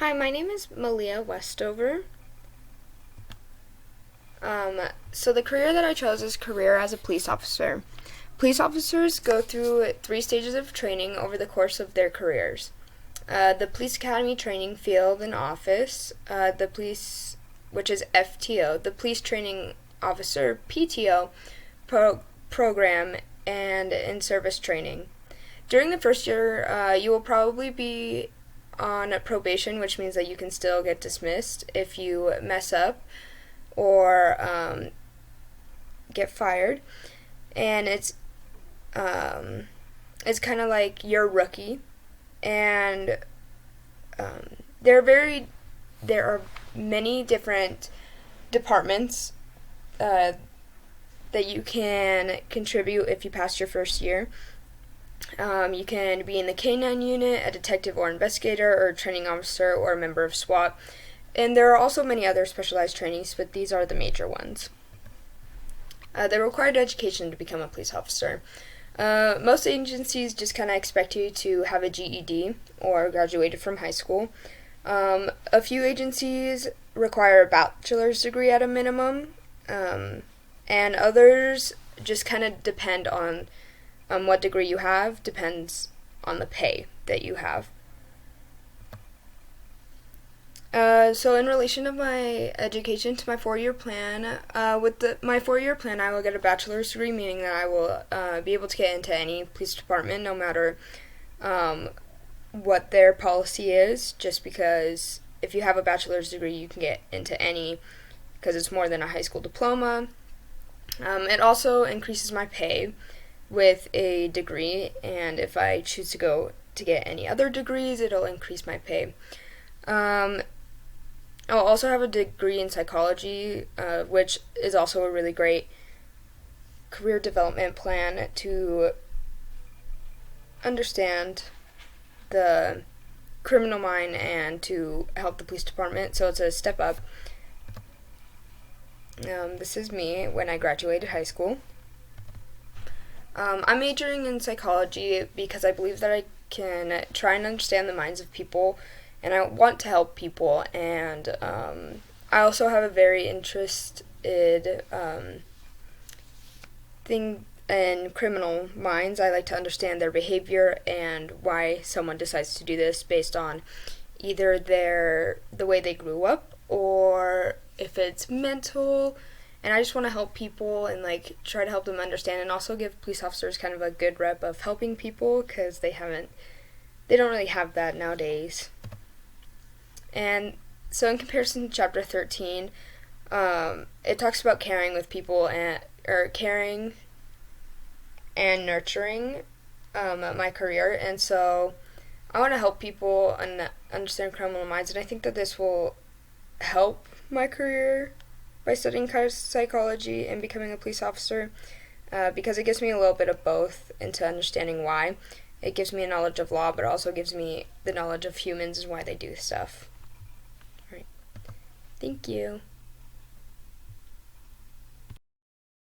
Hi, my name is Malia Westover. So the career that I chose is career as a police officer. Police officers go through 3 stages of training over the course of their careers. The police academy training field and office, the police, which is FTO, the police training officer PTO program, and in-service training. During the first year, you will probably be on probation, which means that you can still get dismissed if you mess up or get fired. And it's kind of like you're a rookie, and there are many different departments that you can contribute if you pass your first year. You can be in the K-9 unit, a detective or investigator, or a training officer, or a member of SWAT. And there are also many other specialized trainings, but these are the major ones. The required education to become a police officer. Most agencies just kind of expect you to have a GED or graduated from high school. A few agencies require a bachelor's degree at a minimum, and others just kind of depend on what degree you have, depends on the pay that you have. So in relation to my education to my 4-year plan, my 4-year plan, I will get a bachelor's degree, meaning that I will be able to get into any police department, no matter what their policy is, just because if you have a bachelor's degree, you can get into any, because it's more than a high school diploma. It also increases my pay with a degree, and if I choose to go to get any other degrees, it'll increase my pay. I'll also have a degree in psychology, which is also a really great career development plan to understand the criminal mind and to help the police department, so it's a step up. This is me when I graduated high school. I'm majoring in psychology because I believe that I can try and understand the minds of people, and I want to help people, and I also have a very interested thing in criminal minds. I like to understand their behavior and why someone decides to do this based on either the way they grew up or if it's mental. And I just want to help people and try to help them understand, and also give police officers kind of a good rep of helping people, because they don't really have that nowadays. And so in comparison to chapter 13, it talks about caring with people or caring and nurturing my career, and so I want to help people and understand criminal minds, and I think that this will help my career by studying psychology and becoming a police officer, because it gives me a little bit of both into understanding why. It gives me a knowledge of law, but also gives me the knowledge of humans and why they do stuff. All right. Thank you.